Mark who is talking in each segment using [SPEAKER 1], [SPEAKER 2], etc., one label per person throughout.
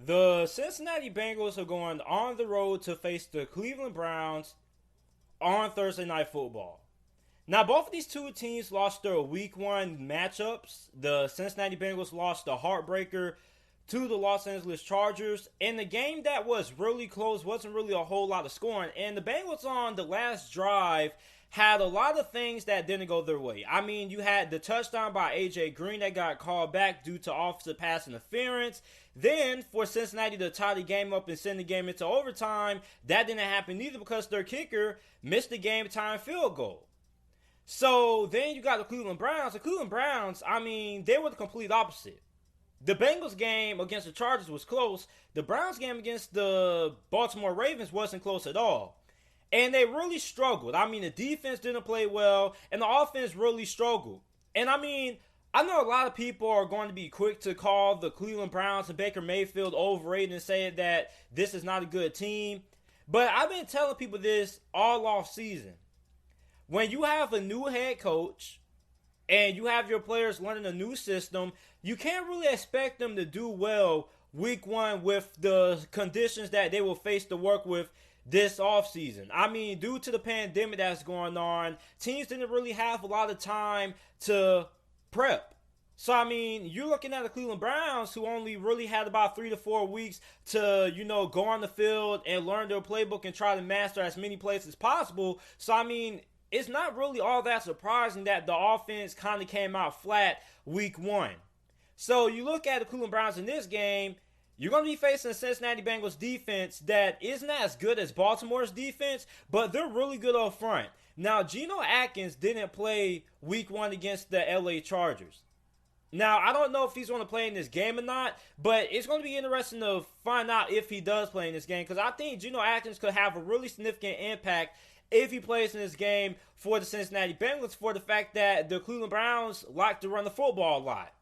[SPEAKER 1] The Cincinnati Bengals are going on the road to face the Cleveland Browns on Thursday Night Football. Now, both of these two teams lost their Week 1 matchups. The Cincinnati Bengals lost the heartbreaker to the Los Angeles Chargers. And the game that was really close, wasn't really a whole lot of scoring. And the Bengals on the last drive had a lot of things that didn't go their way. I mean, you had the touchdown by A.J. Green that got called back due to offensive pass interference. Then, for Cincinnati to tie the game up and send the game into overtime, that didn't happen either because their kicker missed the game-time field goal. So, then you got the Cleveland Browns. The Cleveland Browns, I mean, they were the complete opposite. The Bengals game against the Chargers was close. The Browns game against the Baltimore Ravens wasn't close at all. And they really struggled. I mean, the defense didn't play well, and the offense really struggled. And I mean, I know a lot of people are going to be quick to call the Cleveland Browns and Baker Mayfield overrated and say that this is not a good team. But I've been telling people this all off season. When you have a new head coach and you have your players learning a new system, you can't really expect them to do well week 1 with the conditions that they will face to work with this offseason. I mean, due to the pandemic that's going on, teams didn't really have a lot of time to prep. So, I mean, you're looking at the Cleveland Browns who only really had about 3 to 4 weeks to, go on the field and learn their playbook and try to master as many plays as possible. So, I mean, it's not really all that surprising that the offense kind of came out flat week 1. So, you look at the Cleveland Browns in this game, you're going to be facing a Cincinnati Bengals defense that isn't as good as Baltimore's defense, but they're really good up front. Now, Geno Atkins didn't play week 1 against the LA Chargers. Now, I don't know if he's going to play in this game or not, but it's going to be interesting to find out if he does play in this game, because I think Geno Atkins could have a really significant impact if he plays in this game for the Cincinnati Bengals, for the fact that the Cleveland Browns like to run the football a lot.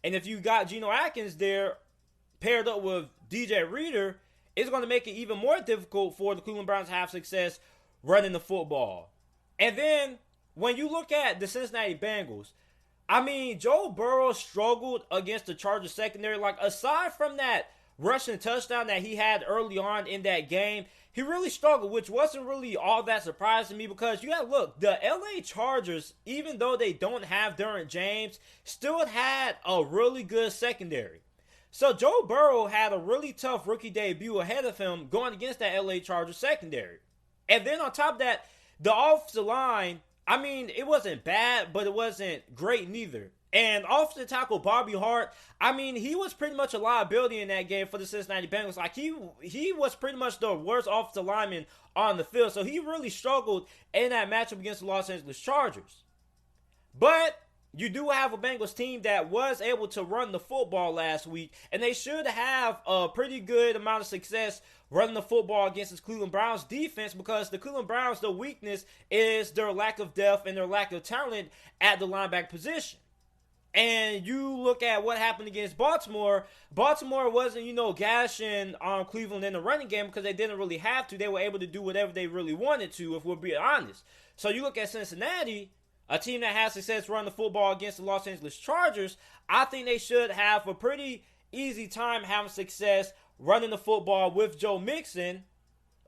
[SPEAKER 1] And if you got Geno Atkins there, paired up with DJ Reader, it's going to make it even more difficult for the Cleveland Browns to have success running the football. And then, when you look at the Cincinnati Bengals, I mean, Joe Burrow struggled against the Chargers secondary. Like, aside from that rushing touchdown that he had early on in that game, he really struggled, which wasn't really all that surprising to me because you gotta look, the LA Chargers, even though they don't have Derwin James, still had a really good secondary. So Joe Burrow had a really tough rookie debut ahead of him going against that LA Chargers secondary. And then on top of that, the offensive line, I mean, it wasn't bad, but it wasn't great neither. And offensive tackle Bobby Hart, I mean, he was pretty much a liability in that game for the Cincinnati Bengals. Like, he was pretty much the worst offensive lineman on the field. So he really struggled in that matchup against the Los Angeles Chargers. But you do have a Bengals team that was able to run the football last week, and they should have a pretty good amount of success running the football against this Cleveland Browns defense, because the Cleveland Browns, their weakness is their lack of depth and their lack of talent at the linebacker position. And you look at what happened against Baltimore. Baltimore wasn't, gashing on Cleveland in the running game because they didn't really have to. They were able to do whatever they really wanted to, if we're being honest. So you look at Cincinnati, a team that has success running the football against the Los Angeles Chargers. I think they should have a pretty easy time having success running the football with Joe Mixon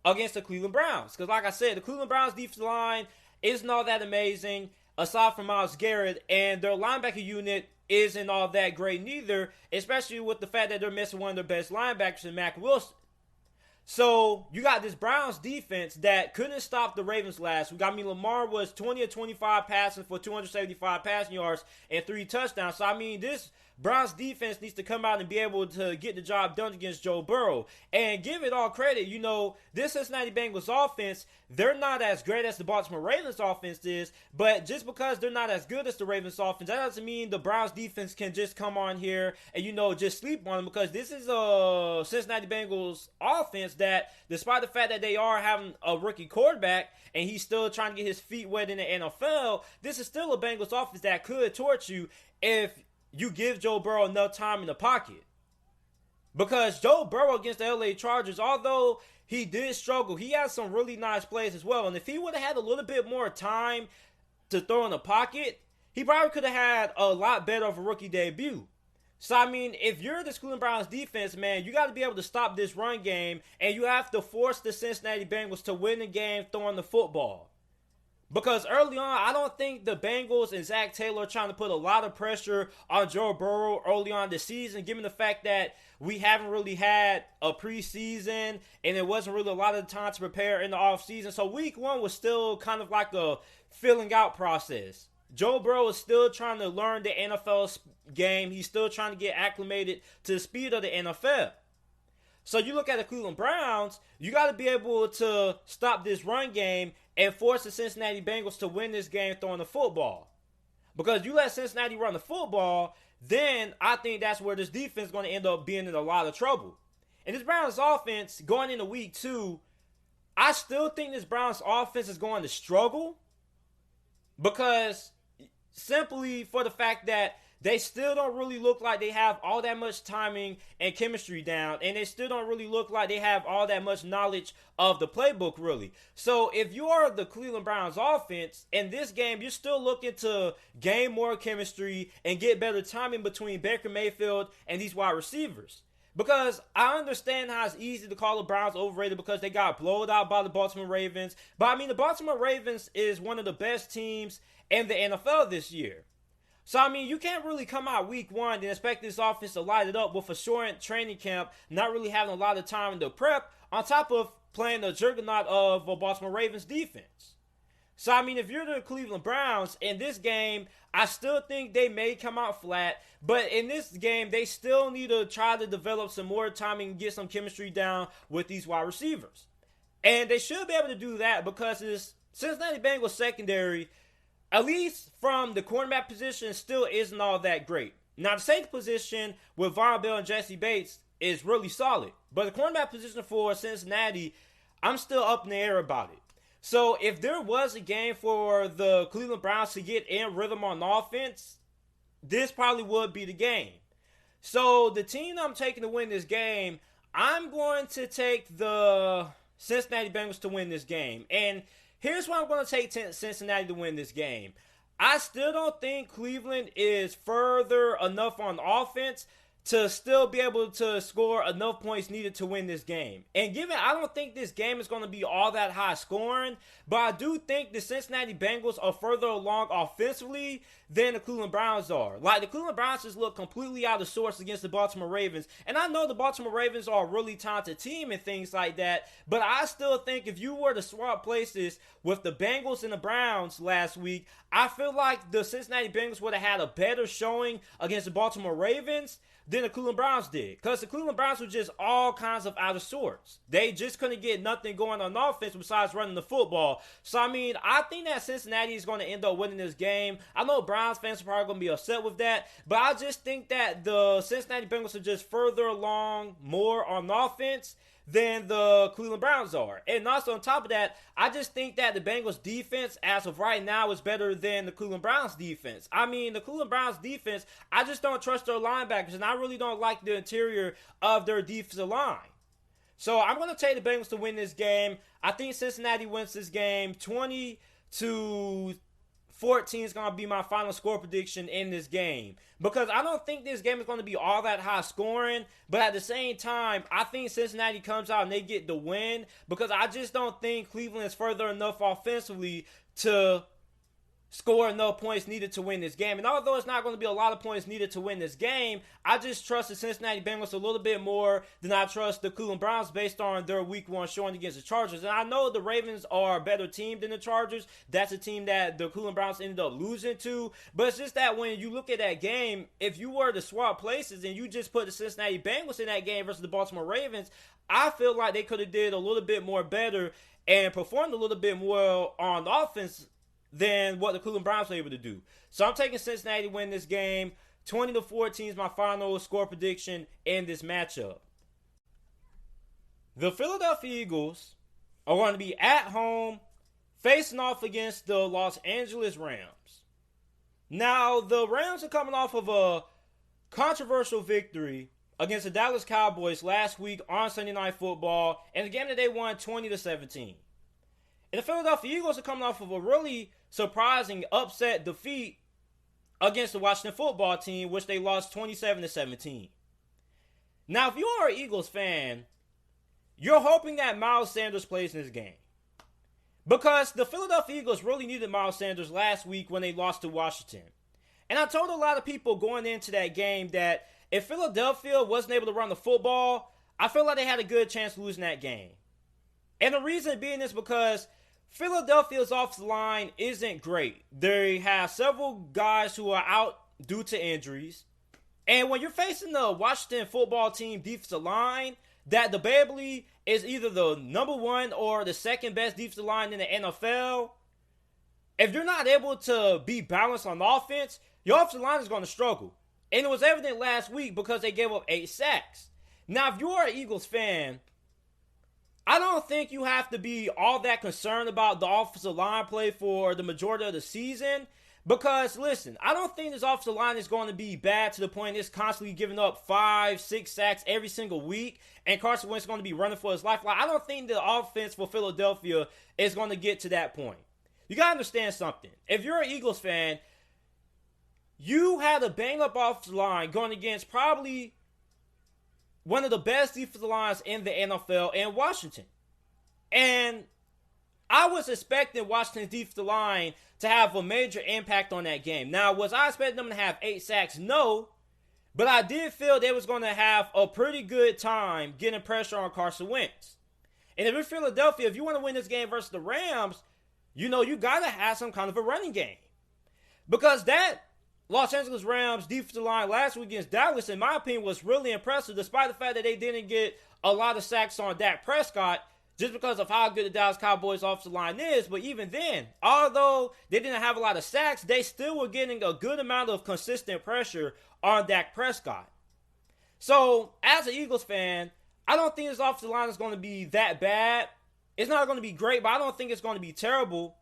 [SPEAKER 1] against the Cleveland Browns. Because like I said, the Cleveland Browns defensive line isn't all that amazing, aside from Myles Garrett, and their linebacker unit isn't all that great neither, especially with the fact that they're missing one of their best linebackers in Mack Wilson. So, you got this Browns defense that couldn't stop the Ravens last week. I mean, Lamar was 20 of 25 passing for 275 passing yards and 3 touchdowns. So, I mean, this Browns defense needs to come out and be able to get the job done against Joe Burrow. And give it all credit, this Cincinnati Bengals offense, they're not as great as the Baltimore Ravens offense is, but just because they're not as good as the Ravens offense, that doesn't mean the Browns defense can just come on here and, just sleep on them, because this is a Cincinnati Bengals offense that, despite the fact that they are having a rookie quarterback and he's still trying to get his feet wet in the NFL, this is still a Bengals offense that could torch you if you give Joe Burrow enough time in the pocket. Because Joe Burrow against the LA Chargers, although he did struggle, he had some really nice plays as well. And if he would have had a little bit more time to throw in the pocket, he probably could have had a lot better of a rookie debut. So, I mean, if you're the Cleveland Browns defense, man, you got to be able to stop this run game, and you have to force the Cincinnati Bengals to win the game throwing the football. Because early on, I don't think the Bengals and Zach Taylor are trying to put a lot of pressure on Joe Burrow early on this season, given the fact that we haven't really had a preseason and it wasn't really a lot of time to prepare in the offseason. So week one was still kind of like a filling out process. Joe Burrow is still trying to learn the NFL game. He's still trying to get acclimated to the speed of the NFL. So you look at the Cleveland Browns, you got to be able to stop this run game and force the Cincinnati Bengals to win this game throwing the football. Because you let Cincinnati run the football, then I think that's where this defense is going to end up being in a lot of trouble. And this Browns offense going into week two, I still think this Browns offense is going to struggle because simply for the fact that they still don't really look like they have all that much timing and chemistry down, and they still don't really look like they have all that much knowledge of the playbook, really. So if you are the Cleveland Browns offense, in this game, you're still looking to gain more chemistry and get better timing between Baker Mayfield and these wide receivers. Because I understand how it's easy to call the Browns overrated because they got blown out by the Baltimore Ravens. But I mean, the Baltimore Ravens is one of the best teams in the NFL this year. So, I mean, you can't really come out week one and expect this offense to light it up with a short training camp, not really having a lot of time to prep, on top of playing the juggernaut of a Baltimore Ravens defense. So, I mean, if you're the Cleveland Browns, in this game, I still think they may come out flat. But in this game, they still need to try to develop some more timing and get some chemistry down with these wide receivers. And they should be able to do that because this Cincinnati Bengals secondary, at least from the cornerback position, still isn't all that great. Now, the safety position with Von Bell and Jesse Bates is really solid. But the cornerback position for Cincinnati, I'm still up in the air about it. So, if there was a game for the Cleveland Browns to get in rhythm on offense, this probably would be the game. So, the team I'm taking to win this game, I'm going to take the Cincinnati Bengals to win this game. And here's why I'm going to take Cincinnati to win this game. I still don't think Cleveland is further enough on offense to still be able to score enough points needed to win this game. And given I don't think this game is going to be all that high scoring, but I do think the Cincinnati Bengals are further along offensively than the Cleveland Browns are. Like, the Cleveland Browns just look completely out of sorts against the Baltimore Ravens. And I know the Baltimore Ravens are a really talented team and things like that, but I still think if you were to swap places with the Bengals and the Browns last week, I feel like the Cincinnati Bengals would have had a better showing against the Baltimore Ravens than the Cleveland Browns did. Because the Cleveland Browns were just all kinds of out of sorts. They just couldn't get nothing going on offense besides running the football. So, I mean, I think that Cincinnati is going to end up winning this game. I know Browns fans are probably going to be upset with that, but I just think that the Cincinnati Bengals are just further along more on offense than the Cleveland Browns are. And also on top of that, I just think that the Bengals defense as of right now is better than the Cleveland Browns defense. I mean, the Cleveland Browns defense, I just don't trust their linebackers, and I really don't like the interior of their defensive line. So I'm going to take the Bengals to win this game. I think Cincinnati wins this game 20-14 is going to be my final score prediction in this game. Because I don't think this game is going to be all that high scoring. But at the same time, I think Cincinnati comes out and they get the win. Because I just don't think Cleveland is further enough offensively to score enough points needed to win this game. And although it's not going to be a lot of points needed to win this game, I just trust the Cincinnati Bengals a little bit more than I trust the Cleveland Browns based on their week one showing against the Chargers. And I know the Ravens are a better team than the Chargers. That's a team that the Cleveland Browns ended up losing to. But it's just that when you look at that game, if you were to swap places and you just put the Cincinnati Bengals in that game versus the Baltimore Ravens, I feel like they could have did a little bit more better and performed a little bit more on offense than what the Cleveland Browns were able to do. So I'm taking Cincinnati to win this game. 20-14 is my final score prediction in this matchup. The Philadelphia Eagles are going to be at home facing off against the Los Angeles Rams. Now, the Rams are coming off of a controversial victory against the Dallas Cowboys last week on Sunday Night Football, and the game that they won 20-17. And the Philadelphia Eagles are coming off of a really surprising upset defeat against the Washington football team, which they lost 27-17. Now, if you are an Eagles fan, you're hoping that Miles Sanders plays in this game. Because the Philadelphia Eagles really needed Miles Sanders last week when they lost to Washington. And I told a lot of people going into that game that if Philadelphia wasn't able to run the football, I feel like they had a good chance of losing that game. And the reason being is because Philadelphia's offensive line isn't great. They have several guys who are out due to injuries. And when you're facing the Washington football team defensive line, that debatably is either the number one or the second best defensive line in the NFL, if you're not able to be balanced on offense, your offensive line is going to struggle. And it was evident last week because they gave up 8 sacks. Now, if you are an Eagles fan, I don't think you have to be all that concerned about the offensive line play for the majority of the season. Because, listen, I don't think this offensive line is going to be bad to the point it's constantly giving up 5-6 sacks every single week, and Carson Wentz is going to be running for his life. Like, I don't think the offense for Philadelphia is going to get to that point. You got to understand something. If you're an Eagles fan, you had a banged-up offensive line going against probably one of the best defensive lines in the NFL in Washington. And I was expecting Washington's defensive line to have a major impact on that game. Now, was I expecting them to have 8 sacks? No. But I did feel they was going to have a pretty good time getting pressure on Carson Wentz. And if you're Philadelphia, if you want to win this game versus the Rams, you got to have some kind of a running game. Because that Los Angeles Rams defensive line last week against Dallas, in my opinion, was really impressive, despite the fact that they didn't get a lot of sacks on Dak Prescott, just because of how good the Dallas Cowboys offensive line is. But even then, although they didn't have a lot of sacks, they still were getting a good amount of consistent pressure on Dak Prescott. So, as an Eagles fan, I don't think this offensive line is going to be that bad. It's not going to be great, but I don't think it's going to be terrible.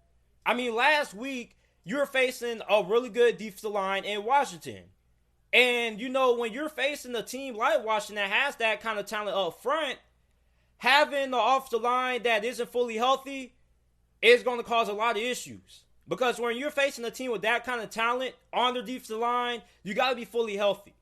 [SPEAKER 1] I mean, last week, you were facing a really good defensive line in Washington. And, when you're facing a team like Washington that has that kind of talent up front, having the offensive line that isn't fully healthy is going to cause a lot of issues. Because when you're facing a team with that kind of talent on their defensive line, you got to be fully healthy.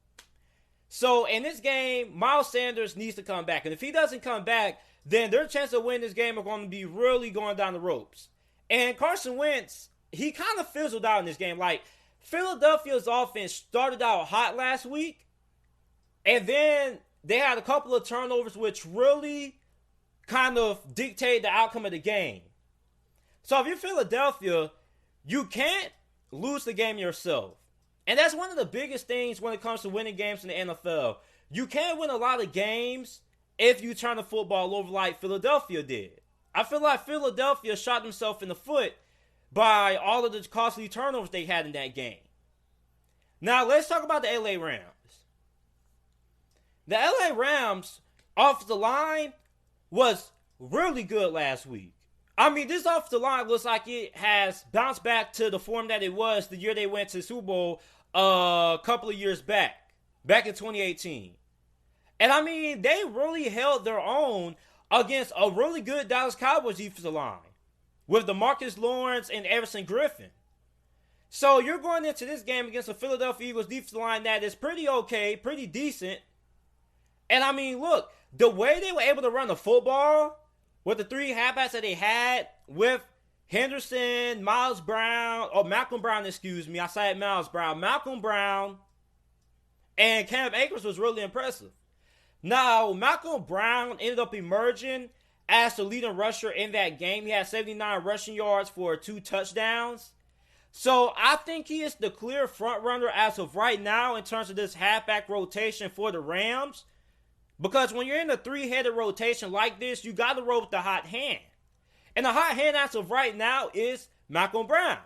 [SPEAKER 1] So in this game, Miles Sanders needs to come back. And if he doesn't come back, then their chances of winning this game are going to be really going down the ropes. And Carson Wentz, he kind of fizzled out in this game. Like, Philadelphia's offense started out hot last week, and then they had a couple of turnovers which really kind of dictate the outcome of the game. So if you're Philadelphia, you can't lose the game yourself. And that's one of the biggest things when it comes to winning games in the NFL. You can't win a lot of games if you turn the football over like Philadelphia did. I feel like Philadelphia shot themselves in the foot by all of the costly turnovers they had in that game. Now let's talk about the LA Rams. The LA Rams offensive line was really good last week. I mean, this offensive line looks like it has bounced back to the form that it was the year they went to the Super Bowl a couple of years back in 2018. And I mean, they really held their own against a really good Dallas Cowboys defensive line with DeMarcus Lawrence and Everson Griffin. So you're going into this game against the Philadelphia Eagles defensive line that is pretty okay, pretty decent. And I mean, look, the way they were able to run the football with the 3 halfbacks that they had with Henderson, Malcolm Brown, I said Miles Brown. Malcolm Brown and Cam Akers was really impressive. Now, Malcolm Brown ended up emerging as the leading rusher in that game. He had 79 rushing yards for 2 touchdowns. So I think he is the clear front runner as of right now in terms of this halfback rotation for the Rams. Because when you're in a 3-headed rotation like this, you got to roll with the hot hand. And the hot hand as of right now is Malcolm Brown.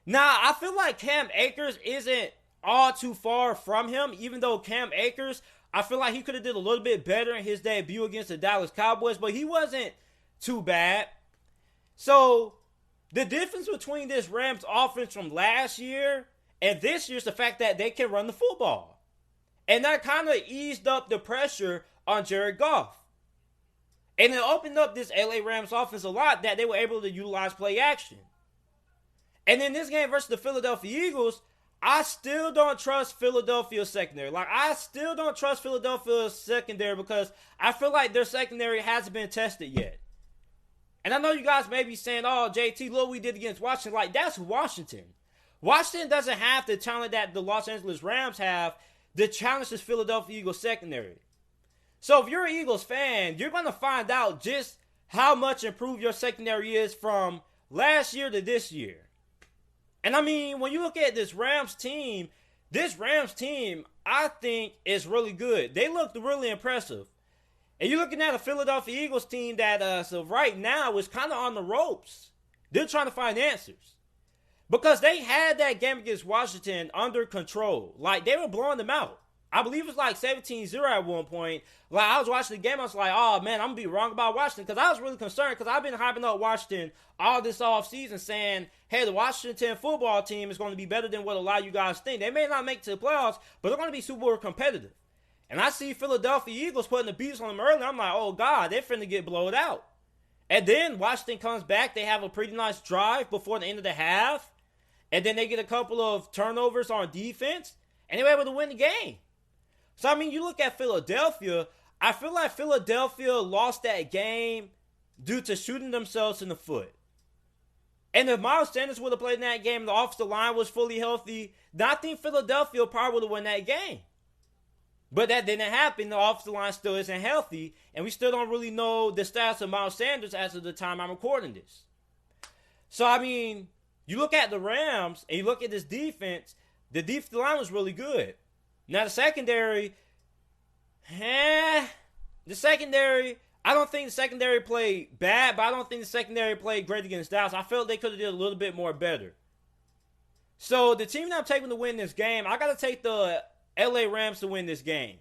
[SPEAKER 1] Now, I feel like Cam Akers isn't all too far from him, even though Cam Akers, I feel like he could have did a little bit better in his debut against the Dallas Cowboys, but he wasn't too bad. So, the difference between this Rams offense from last year and this year is the fact that they can run the football. And that kind of eased up the pressure on Jared Goff. And it opened up this LA Rams offense a lot that they were able to utilize play action. And in this game versus the Philadelphia Eagles, I still don't trust Philadelphia's secondary. Like, I still don't trust Philadelphia's secondary because I feel like their secondary hasn't been tested yet. And I know you guys may be saying, oh, JT, look what we did against Washington. Like, that's Washington. Washington doesn't have the talent that the Los Angeles Rams have to challenge this Philadelphia Eagles secondary. So if you're an Eagles fan, you're going to find out just how much improved your secondary is from last year to this year. And I mean, when you look at this Rams team, I think is really good. They looked really impressive. And you're looking at a Philadelphia Eagles team that so right now is kind of on the ropes. They're trying to find answers. Because they had that game against Washington under control. Like, they were blowing them out. I believe it was like 17-0 at one point. Like, I was watching the game, I was like, oh, man, I'm going to be wrong about Washington. Because I was really concerned because I've been hyping up Washington all this offseason saying, hey, the Washington football team is going to be better than what a lot of you guys think. They may not make it to the playoffs, but they're going to be Super Bowl competitive. And I see Philadelphia Eagles putting the beats on them early. I'm like, oh, God, they're finna get blown out. And then Washington comes back. They have a pretty nice drive before the end of the half. And then they get a couple of turnovers on defense. And they were able to win the game. So, I mean, you look at Philadelphia, I feel like Philadelphia lost that game due to shooting themselves in the foot. And if Miles Sanders would have played in that game and the offensive line was fully healthy, then I think Philadelphia probably would have won that game. But that didn't happen. The offensive line still isn't healthy, and we still don't really know the status of Miles Sanders as of the time I'm recording this. So, I mean, you look at the Rams, and you look at this defense, the defensive line was really good. Now, the secondary, I don't think the secondary played bad, but I don't think the secondary played great against Dallas. I felt they could have did a little bit more better. So, the team that I'm taking to win this game, I got to take the LA Rams to win this game.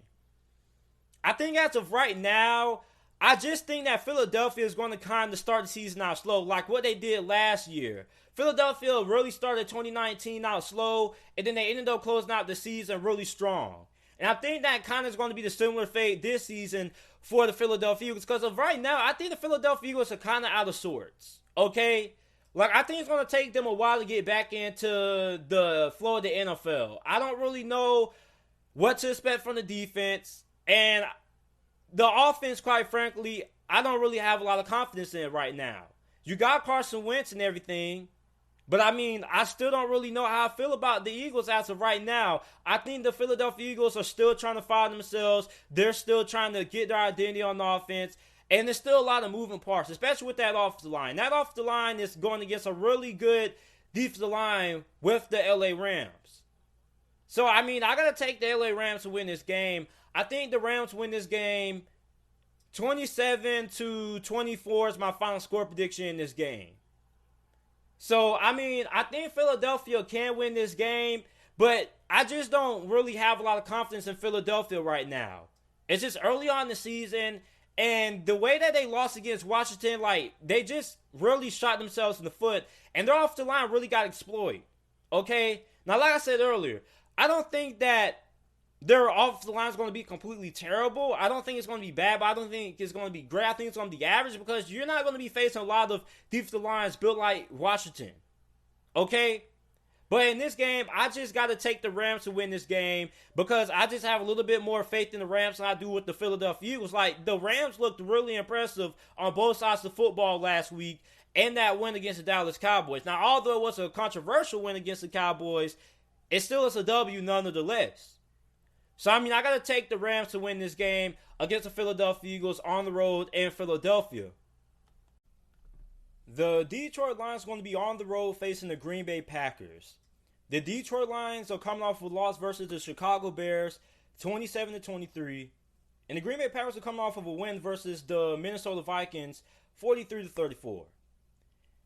[SPEAKER 1] I think as of right now, I just think that Philadelphia is going to kind of start the season out slow, like what they did last year. Philadelphia really started 2019 out slow, and then they ended up closing out the season really strong. And I think that kind of is going to be the similar fate this season for the Philadelphia Eagles, because of right now, I think the Philadelphia Eagles are kind of out of sorts. Okay? Like, I think it's going to take them a while to get back into the flow of the NFL. I don't really know what to expect from the defense, and the offense, quite frankly, I don't really have a lot of confidence in it right now. You got Carson Wentz and everything, but I mean, I still don't really know how I feel about the Eagles as of right now. I think the Philadelphia Eagles are still trying to find themselves. They're still trying to get their identity on the offense, and there's still a lot of moving parts, especially with that offensive line. That offensive line is going against a really good defensive line with the LA Rams. So, I mean, I got to take the LA Rams to win this game. I think the Rams win this game 27-24 is my final score prediction in this game. So, I mean, I think Philadelphia can win this game, but I just don't really have a lot of confidence in Philadelphia right now. It's just early on in the season, and the way that they lost against Washington, like, they just really shot themselves in the foot, and their offensive line really got exploited. Okay? Now, like I said earlier, I don't think that their offensive line is going to be completely terrible. I don't think it's going to be bad, but I don't think it's going to be great. I think it's going to be average because you're not going to be facing a lot of defensive lines built like Washington. Okay? But in this game, I just got to take the Rams to win this game because I just have a little bit more faith in the Rams than I do with the Philadelphia Eagles. Like, the Rams looked really impressive on both sides of the football last week and that win against the Dallas Cowboys. Now, although it was a controversial win against the Cowboys, it still is a W nonetheless. So, I mean, I got to take the Rams to win this game against the Philadelphia Eagles on the road in Philadelphia. The Detroit Lions are going to be on the road facing the Green Bay Packers. The Detroit Lions are coming off a loss versus the Chicago Bears, 27-23. And the Green Bay Packers are coming off of a win versus the Minnesota Vikings, 43-34.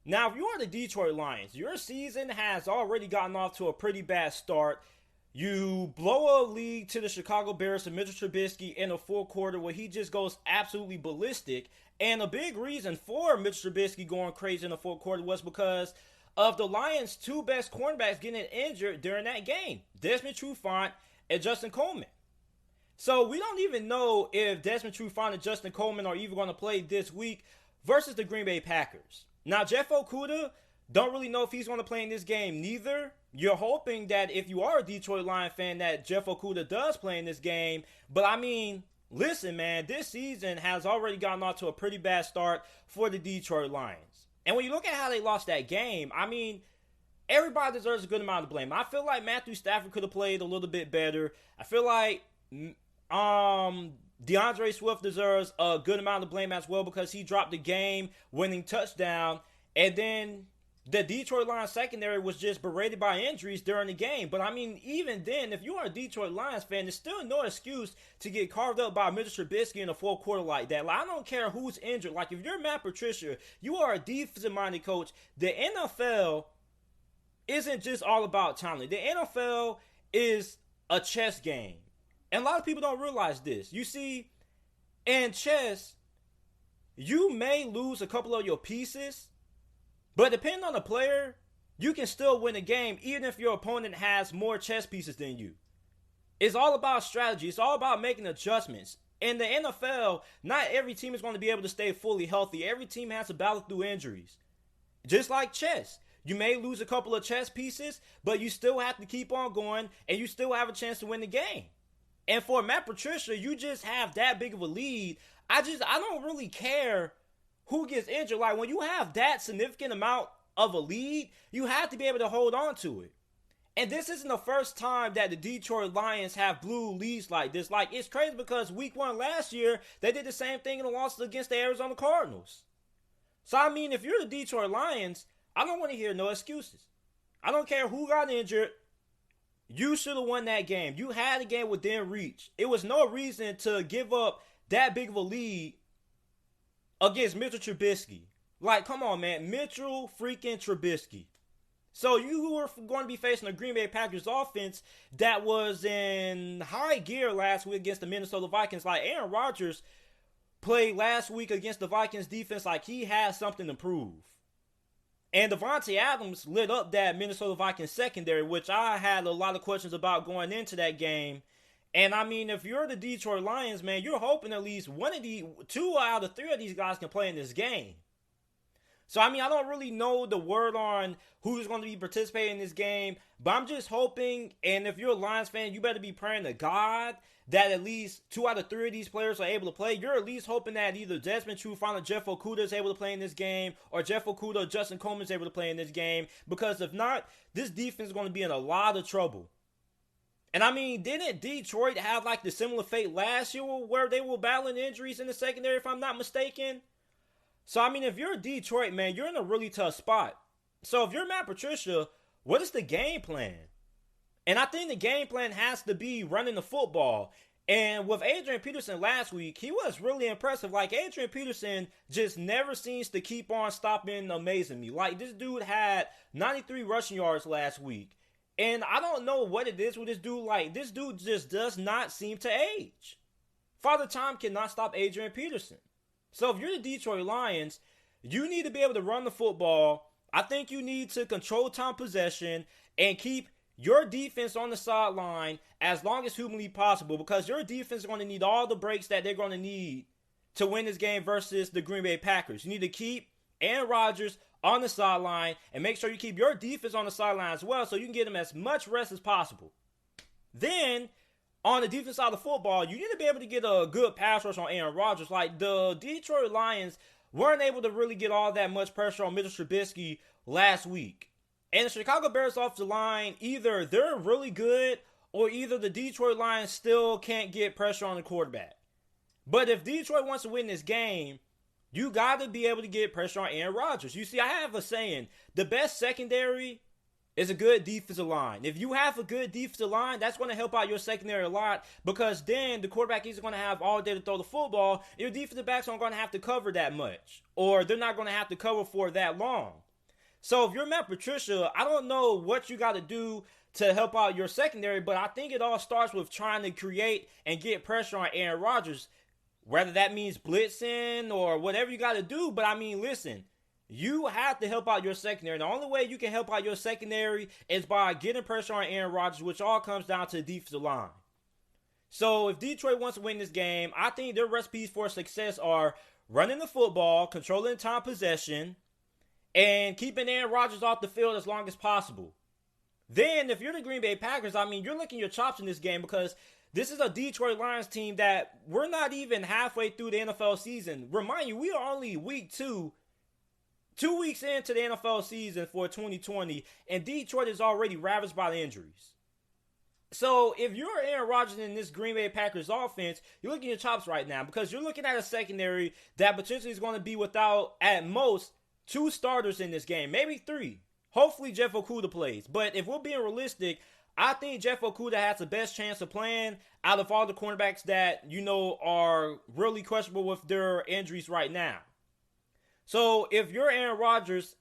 [SPEAKER 1] Now, if you are the Detroit Lions, your season has already gotten off to a pretty bad start. You blow a lead to the Chicago Bears to Mitchell Trubisky in the fourth quarter where he just goes absolutely ballistic. And a big reason for Mitchell Trubisky going crazy in the fourth quarter was because of the Lions' two best cornerbacks getting injured during that game, Desmond Trufant and Justin Coleman. So we don't even know if Desmond Trufant and Justin Coleman are even going to play this week versus the Green Bay Packers. Now, Jeff Okudah, Don't really know if he's going to play in this game neither. You're hoping that if you are a Detroit Lions fan that Jeff Okudah does play in this game. But I mean, listen, man, this season has already gotten off to a pretty bad start for the Detroit Lions. And when you look at how they lost that game, I mean, everybody deserves a good amount of blame. I feel like Matthew Stafford could have played a little bit better. I feel like DeAndre Swift deserves a good amount of blame as well because he dropped the game-winning touchdown. And then the Detroit Lions secondary was just berated by injuries during the game. But I mean, even then, if you are a Detroit Lions fan, there's still no excuse to get carved up by Mitchell Trubisky in the fourth quarter like that. Like, I don't care who's injured. Like, if you're Matt Patricia, you are a defensive-minded coach. The NFL isn't just all about talent. The NFL is a chess game. And a lot of people don't realize this. You see, in chess, you may lose a couple of your pieces, but depending on the player, you can still win a game even if your opponent has more chess pieces than you. It's all about strategy. It's all about making adjustments. In the NFL, not every team is going to be able to stay fully healthy. Every team has to battle through injuries. Just like chess. You may lose a couple of chess pieces, but you still have to keep on going, and you still have a chance to win the game. And for Matt Patricia, you just have that big of a lead. I don't really care who gets injured. Like, when you have that significant amount of a lead, you have to be able to hold on to it. And this isn't the first time that the Detroit Lions have blew leads like this. Like, it's crazy because week 1 last year, they did the same thing in the loss against the Arizona Cardinals. So, I mean, if you're the Detroit Lions, I don't want to hear no excuses. I don't care who got injured. You should have won that game. You had a game within reach. It was no reason to give up that big of a lead against Mitchell Trubisky. Like, come on, man. Mitchell freaking Trubisky. So you were going to be facing a Green Bay Packers offense that was in high gear last week against the Minnesota Vikings. Like, Aaron Rodgers played last week against the Vikings defense like he has something to prove. And Devontae Adams lit up that Minnesota Vikings secondary, which I had a lot of questions about going into that game. And I mean, if you're the Detroit Lions, man, you're hoping at least 2 out of 3 of these guys can play in this game. So, I mean, I don't really know the word on who's going to be participating in this game, but I'm just hoping, and if you're a Lions fan, you better be praying to God that at least 2 out of 3 of these players are able to play. You're at least hoping that either Desmond Trufant or Jeff Okudah is able to play in this game, or Jeff Okudah or Justin Coleman is able to play in this game, because if not, this defense is going to be in a lot of trouble. And I mean, didn't Detroit have like the similar fate last year where they were battling injuries in the secondary, if I'm not mistaken? So, I mean, if you're Detroit, man, you're in a really tough spot. So, if you're Matt Patricia, what is the game plan? And I think the game plan has to be running the football. And with Adrian Peterson last week, he was really impressive. Like, Adrian Peterson just never seems to keep on stopping amazing me. Like, this dude had 93 rushing yards last week. And I don't know what it is with this dude. Like, this dude just does not seem to age. Father Time cannot stop Adrian Peterson. So if you're the Detroit Lions, you need to be able to run the football. I think you need to control time possession and keep your defense on the sideline as long as humanly possible, because your defense is going to need all the breaks that they're going to need to win this game versus the Green Bay Packers. You need to keep Aaron Rodgers on the sideline and make sure you keep your defense on the sideline as well so you can get them as much rest as possible. Then, on the defense side of the football, you need to be able to get a good pass rush on Aaron Rodgers. Like, the Detroit Lions weren't able to really get all that much pressure on Mitchell Trubisky last week. And the Chicago Bears offensive line, either they're really good or either the Detroit Lions still can't get pressure on the quarterback. But if Detroit wants to win this game, you got to be able to get pressure on Aaron Rodgers. You see, I have a saying, the best secondary is a good defensive line. If you have a good defensive line, that's going to help out your secondary a lot, because then the quarterback isn't going to have all day to throw the football. Your defensive backs aren't going to have to cover that much, or they're not going to have to cover for that long. So if you're Matt Patricia, I don't know what you got to do to help out your secondary, but I think it all starts with trying to create and get pressure on Aaron Rodgers, whether that means blitzing or whatever you got to do. But I mean, listen, you have to help out your secondary. The only way you can help out your secondary is by getting pressure on Aaron Rodgers, which all comes down to the defensive line. So if Detroit wants to win this game, I think their recipes for success are running the football, controlling time possession, and keeping Aaron Rodgers off the field as long as possible. Then, if you're the Green Bay Packers, I mean, you're licking your chops in this game because this is a Detroit Lions team that we're not even halfway through the NFL season. Remind you, we are only week 2 weeks into the NFL season for 2020, and Detroit is already ravaged by the injuries. So, if you're Aaron Rodgers in this Green Bay Packers offense, you're looking at your chops right now because you're looking at a secondary that potentially is going to be without, at most, 2 starters in this game, maybe 3. Hopefully, Jeff Okudah plays. But if we're being realistic, I think Jeff Okudah has the best chance of playing out of all the cornerbacks that, are really questionable with their injuries right now. So, if you're Aaron Rodgers,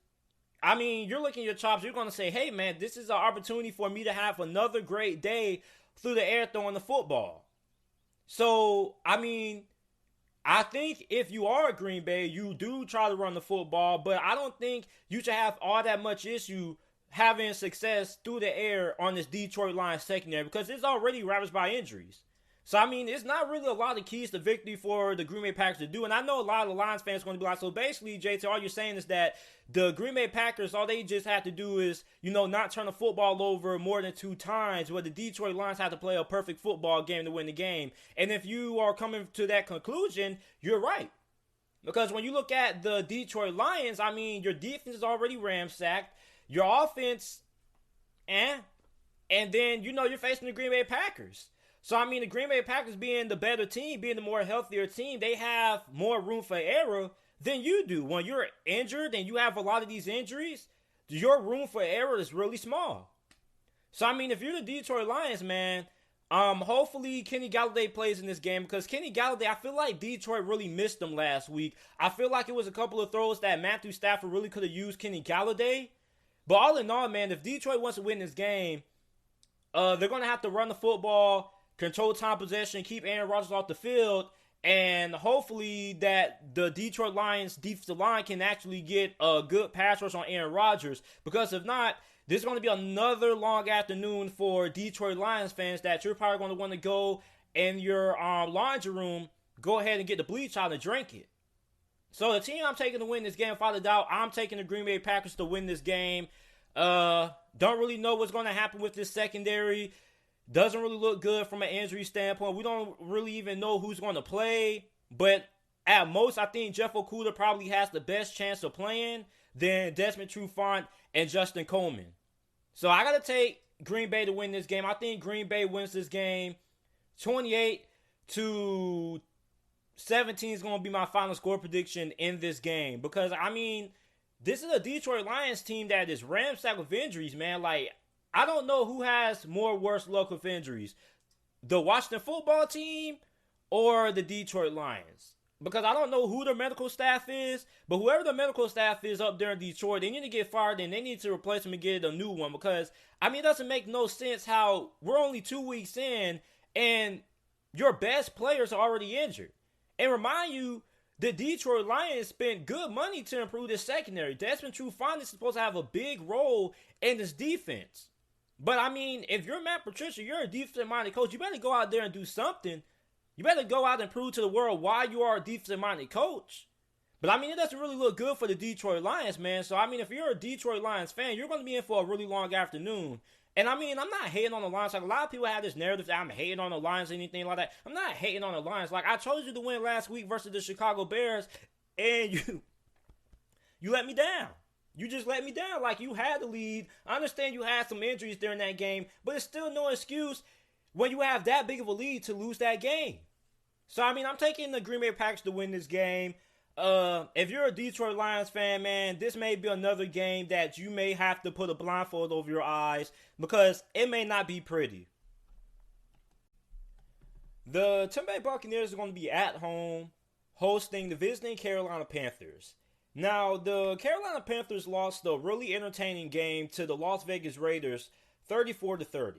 [SPEAKER 1] I mean, you're looking at your chops. You're going to say, hey, man, this is an opportunity for me to have another great day through the air throwing the football. So, I mean, I think if you are a Green Bay, you do try to run the football, but I don't think you should have all that much issue having success through the air on this Detroit Lions secondary because it's already ravaged by injuries. So, I mean, it's not really a lot of keys to victory for the Green Bay Packers to do. And I know a lot of the Lions fans are going to be like, so basically, JT, all you're saying is that the Green Bay Packers, all they just have to do is, not turn the football over more than 2 times, where the Detroit Lions have to play a perfect football game to win the game. And if you are coming to that conclusion, you're right. Because when you look at the Detroit Lions, I mean, your defense is already ramsacked. Your offense, and then, you're facing the Green Bay Packers. So, I mean, the Green Bay Packers being the better team, being the more healthier team, they have more room for error than you do. When you're injured and you have a lot of these injuries, your room for error is really small. So, I mean, if you're the Detroit Lions, man, hopefully Kenny Galladay plays in this game because Kenny Galladay, I feel like Detroit really missed him last week. I feel like it was a couple of throws that Matthew Stafford really could have used Kenny Galladay. But all in all, man, if Detroit wants to win this game, they're going to have to run the football, control time possession, keep Aaron Rodgers off the field, and hopefully that the Detroit Lions defensive line can actually get a good pass rush on Aaron Rodgers. Because if not, this is going to be another long afternoon for Detroit Lions fans that you're probably going to want to go in your laundry room, go ahead and get the bleach out and drink it. So the team I'm taking to win this game, without a doubt, I'm taking the Green Bay Packers to win this game. Don't really know what's going to happen with this secondary. Doesn't really look good from an injury standpoint. We don't really even know who's going to play. But at most, I think Jeff Okudah probably has the best chance of playing than Desmond Trufant and Justin Coleman. So I got to take Green Bay to win this game. I think Green Bay wins this game 28-17 is going to be my final score prediction in this game. Because, I mean, this is a Detroit Lions team that is ramsacked with injuries, man. Like, I don't know who has more worse luck with injuries. The Washington football team or the Detroit Lions. Because I don't know who their medical staff is, but whoever the medical staff is up there in Detroit, they need to get fired and they need to replace them and get a new one. Because, I mean, it doesn't make no sense how we're only 2 weeks in and your best players are already injured. And remind you, the Detroit Lions spent good money to improve this secondary. Desmond Trufant is supposed to have a big role in this defense. But, I mean, if you're Matt Patricia, you're a defensive-minded coach, you better go out there and do something. You better go out and prove to the world why you are a defensive-minded coach. But, I mean, it doesn't really look good for the Detroit Lions, man. So, I mean, if you're a Detroit Lions fan, you're going to be in for a really long afternoon. And, I mean, I'm not hating on the Lions. Like, a lot of people have this narrative that I'm hating on the Lions or anything like that. I'm not hating on the Lions. Like, I chose you to win last week versus the Chicago Bears, and you let me down. You just let me down. Like, you had the lead. I understand you had some injuries during that game, but it's still no excuse when you have that big of a lead to lose that game. So, I mean, I'm taking the Green Bay Packers to win this game. If you're a Detroit Lions fan, man, this may be another game that you may have to put a blindfold over your eyes because it may not be pretty. The Tampa Bay Buccaneers are going to be at home hosting the visiting Carolina Panthers. Now, the Carolina Panthers lost a really entertaining game to the Las Vegas Raiders 34-30.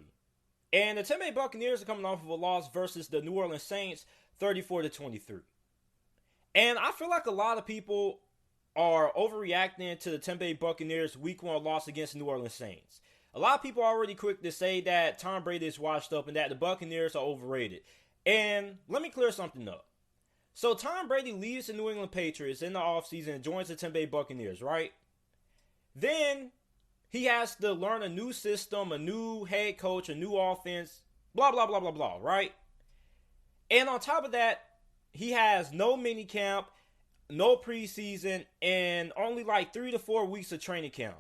[SPEAKER 1] And the Tampa Bay Buccaneers are coming off of a loss versus the New Orleans Saints 34-23. And I feel like a lot of people are overreacting to the Tampa Bay Buccaneers week 1 loss against the New Orleans Saints. A lot of people are already quick to say that Tom Brady is washed up and that the Buccaneers are overrated. And let me clear something up. So Tom Brady leaves the New England Patriots in the offseason and joins the Tampa Bay Buccaneers, right? Then he has to learn a new system, a new head coach, a new offense, blah, blah, blah, blah, blah, right? And on top of that, he has no mini camp, no preseason, and only like 3 to 4 weeks of training camp.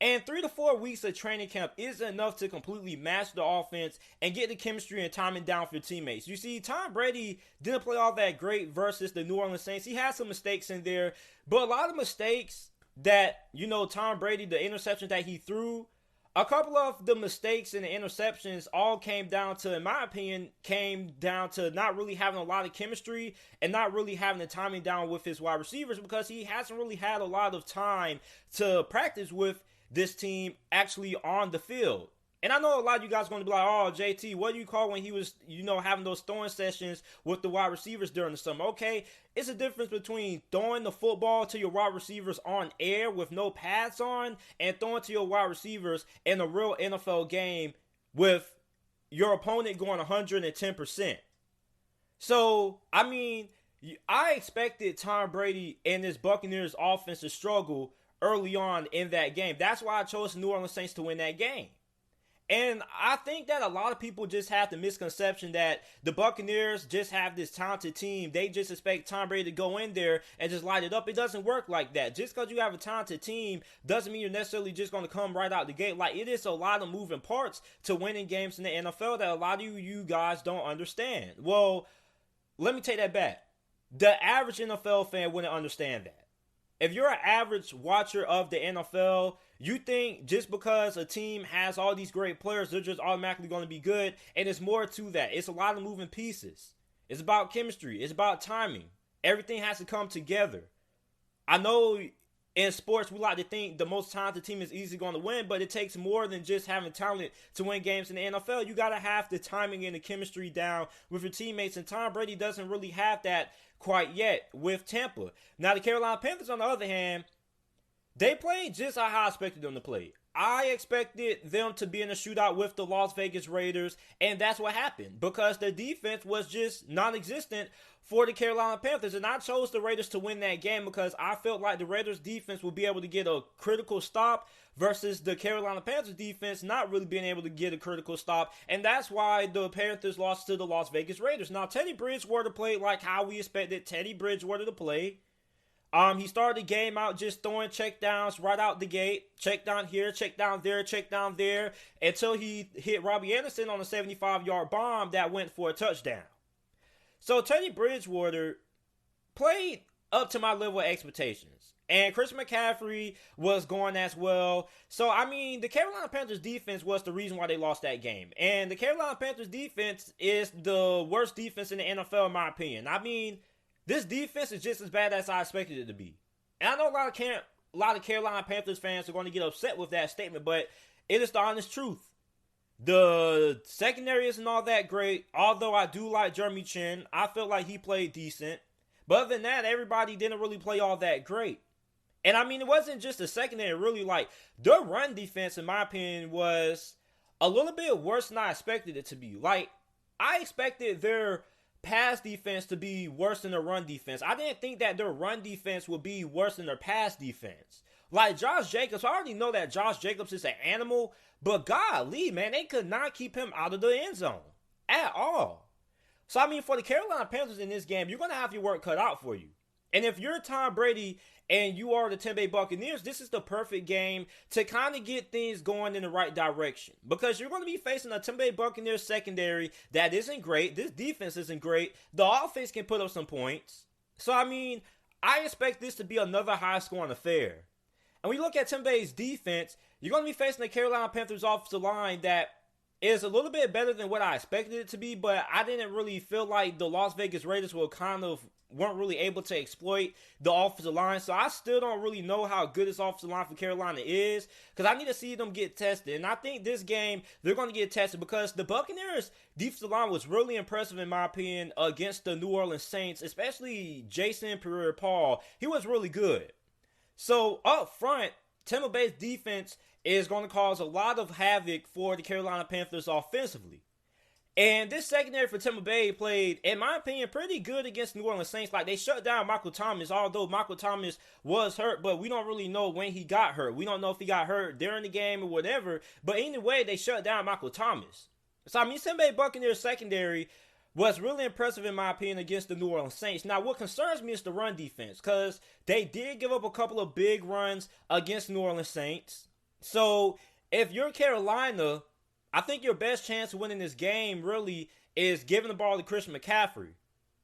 [SPEAKER 1] And 3 to 4 weeks of training camp isn't enough to completely master the offense and get the chemistry and timing down for your teammates. You see, Tom Brady didn't play all that great versus the New Orleans Saints. He had some mistakes in there, but a lot of mistakes that, Tom Brady, the interception that he threw, a couple of the mistakes and the interceptions all came down to, in my opinion, not really having a lot of chemistry and not really having the timing down with his wide receivers, because he hasn't really had a lot of time to practice with this team actually on the field. And I know a lot of you guys are going to be like, oh, JT, what do you call when he was, having those throwing sessions with the wide receivers during the summer? Okay, it's a difference between throwing the football to your wide receivers on air with no pads on and throwing to your wide receivers in a real NFL game with your opponent going 110%. So, I expected Tom Brady and this Buccaneers offense to struggle early on in that game. That's why I chose the New Orleans Saints to win that game. And I think that a lot of people just have the misconception that the Buccaneers just have this talented team. They just expect Tom Brady to go in there and just light it up. It doesn't work like that. Just because you have a talented team doesn't mean you're necessarily just going to come right out the gate. Like, it is a lot of moving parts to winning games in the NFL that a lot of you guys don't understand. Well, let me take that back. The average NFL fan wouldn't understand that. If you're an average watcher of the NFL, you think just because a team has all these great players, they're just automatically going to be good. And it's more to that. It's a lot of moving pieces. It's about chemistry. It's about timing. Everything has to come together. I know in sports we like to think the most talented team is easily going to win, but it takes more than just having talent to win games in the NFL. You got to have the timing and the chemistry down with your teammates. And Tom Brady doesn't really have that quite yet with Tampa. Now, the Carolina Panthers, on the other hand, they played just how I expected them to play. I expected them to be in a shootout with the Las Vegas Raiders, and that's what happened because the defense was just non-existent for the Carolina Panthers. And I chose the Raiders to win that game because I felt like the Raiders defense would be able to get a critical stop versus the Carolina Panthers defense not really being able to get a critical stop. And that's why the Panthers lost to the Las Vegas Raiders. Now, Teddy Bridgewater played like how we expected Teddy Bridgewater to play. He started the game out just throwing checkdowns right out the gate. Check down here, check down there, until he hit Robbie Anderson on a 75-yard bomb that went for a touchdown. So Teddy Bridgewater played up to my level of expectations. And Chris McCaffrey was going as well. So, the Carolina Panthers defense was the reason why they lost that game. And the Carolina Panthers defense is the worst defense in the NFL, in my opinion. This defense is just as bad as I expected it to be. And I know a lot of Carolina Panthers fans are going to get upset with that statement, but it is the honest truth. The secondary isn't all that great, although I do like Jeremy Chin. I felt like he played decent. But other than that, everybody didn't really play all that great. And it wasn't just the secondary, really. Like, their run defense, in my opinion, was a little bit worse than I expected it to be. Like, I expected their pass defense to be worse than their run defense. I didn't think that their run defense would be worse than their pass defense. Like Josh Jacobs, I already know that Josh Jacobs is an animal, but golly, man, they could not keep him out of the end zone at all. So, for the Carolina Panthers in this game, you're going to have your work cut out for you. And if you're Tom Brady and you are the Tampa Bay Buccaneers, this is the perfect game to kind of get things going in the right direction. Because you're going to be facing a Tampa Bay Buccaneers secondary that isn't great. This defense isn't great. The offense can put up some points. So, I expect this to be another high-scoring affair. And when you look at Tampa Bay's defense, you're going to be facing the Carolina Panthers offensive line that is a little bit better than what I expected it to be, but I didn't really feel like the Las Vegas Raiders weren't really able to exploit the offensive line. So I still don't really know how good this offensive line for Carolina is, because I need to see them get tested. And I think this game, they're going to get tested because the Buccaneers defensive line was really impressive, in my opinion, against the New Orleans Saints, especially Jason Pierre-Paul. He was really good. So up front, Tampa Bay's defense is going to cause a lot of havoc for the Carolina Panthers offensively. And this secondary for Tampa Bay played, in my opinion, pretty good against New Orleans Saints. Like, they shut down Michael Thomas, although Michael Thomas was hurt, but we don't really know when he got hurt. We don't know if he got hurt during the game or whatever. But anyway, they shut down Michael Thomas. So, I mean, Tampa Bay Buccaneers secondary was really impressive, in my opinion, against the New Orleans Saints. Now, what concerns me is the run defense, because they did give up a couple of big runs against New Orleans Saints. So, if you're Carolina, I think your best chance of winning this game really is giving the ball to Christian McCaffrey.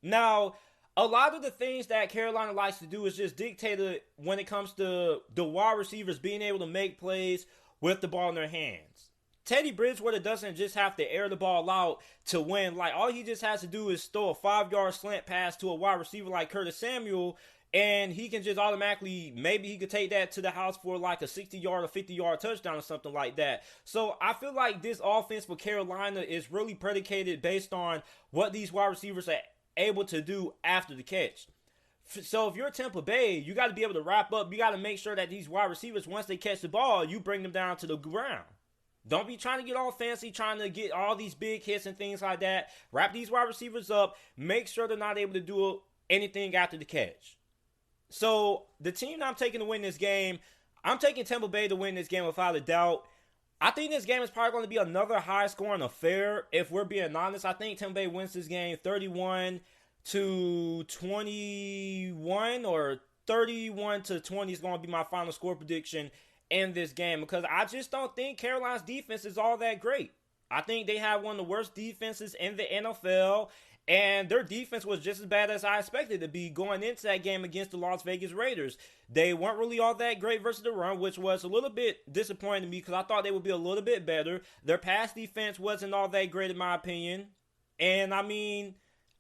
[SPEAKER 1] Now, a lot of the things that Carolina likes to do is just dictate it when it comes to the wide receivers being able to make plays with the ball in their hands. Teddy Bridgewater doesn't just have to air the ball out to win. Like, all he just has to do is throw a 5-yard slant pass to a wide receiver like Curtis Samuel, and he can just automatically, maybe he could take that to the house for like a 60-yard or 50-yard touchdown or something like that. So I feel like this offense for Carolina is really predicated based on what these wide receivers are able to do after the catch. So if you're Tampa Bay, you got to be able to wrap up. You got to make sure that these wide receivers, once they catch the ball, you bring them down to the ground. Don't be trying to get all fancy, trying to get all these big hits and things like that. Wrap these wide receivers up. Make sure they're not able to do anything after the catch. So, the team that I'm taking to win this game, I'm taking Tampa Bay to win this game without a doubt. I think this game is probably going to be another high-scoring affair. If we're being honest, I think Tampa Bay wins this game 31-21 or 31-20 is going to be my final score prediction in this game, because I just don't think Carolina's defense is all that great. I think they have one of the worst defenses in the NFL, and their defense was just as bad as I expected it to be going into that game against the Las Vegas Raiders. They weren't really all that great versus the run, which was a little bit disappointing to me because I thought they would be a little bit better. Their pass defense wasn't all that great in my opinion. And I mean,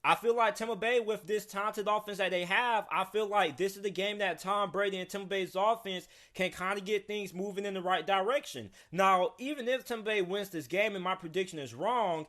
[SPEAKER 1] I feel like Tampa Bay, with this talented offense that they have, I feel like this is the game that Tom Brady and Tampa Bay's offense can kind of get things moving in the right direction. Now, even if Tampa Bay wins this game and my prediction is wrong,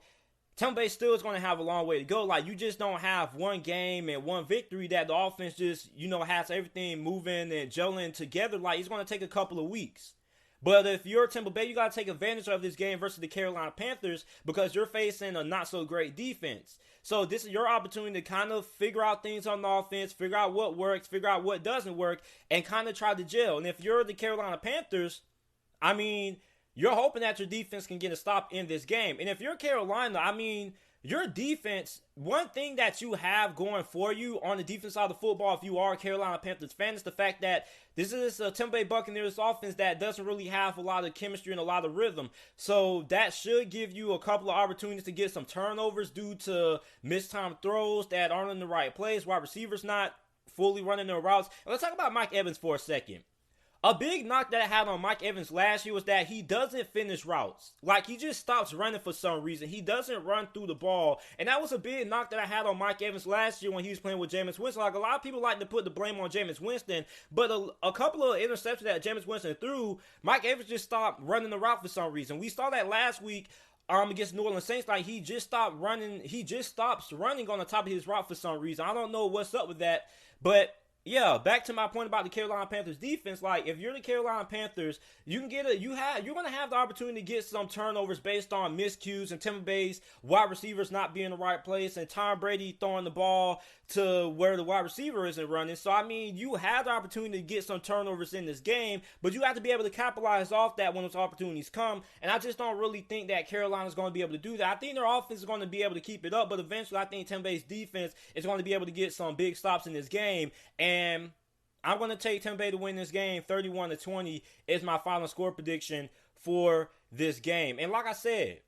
[SPEAKER 1] Tampa Bay still is going to have a long way to go. Like, you just don't have one game and one victory that the offense just, has everything moving and gelling together. Like, it's going to take a couple of weeks. But if you're Tampa Bay, you got to take advantage of this game versus the Carolina Panthers because you're facing a not-so-great defense. So this is your opportunity to kind of figure out things on the offense, figure out what works, figure out what doesn't work, and kind of try to gel. And if you're the Carolina Panthers, I mean, you're hoping that your defense can get a stop in this game. And if you're Carolina, I mean, your defense, one thing that you have going for you on the defense side of the football, if you are a Carolina Panthers fan, is the fact that this is a Tampa Bay Buccaneers offense that doesn't really have a lot of chemistry and a lot of rhythm. So that should give you a couple of opportunities to get some turnovers due to mistimed throws that aren't in the right place, wide receivers not fully running their routes. And let's talk about Mike Evans for a second. A big knock that I had on Mike Evans last year was that he doesn't finish routes. Like, he just stops running for some reason. He doesn't run through the ball. And that was a big knock that I had on Mike Evans last year when he was playing with Jameis Winston. Like, a lot of people like to put the blame on Jameis Winston, but a couple of interceptions that Jameis Winston threw, Mike Evans just stopped running the route for some reason. We saw that last week against New Orleans Saints. Like, he just stopped running. He just stops running on the top of his route for some reason. I don't know what's up with that, but yeah, back to my point about the Carolina Panthers defense. Like, if you're the Carolina Panthers, you're gonna have the opportunity to get some turnovers based on miscues and Tampa Bay's wide receivers not being in the right place and Tom Brady throwing the ball to where the wide receiver isn't running. So I mean, you have the opportunity to get some turnovers in this game, but you have to be able to capitalize off that when those opportunities come. And I just don't really think that Carolina's going to be able to do that. I think their offense is going to be able to keep it up, but eventually I think Tampa Bay's defense is going to be able to get some big stops in this game. And I'm going to take Tampa Bay to win this game. 31-20 is my final score prediction for this game. And like I said,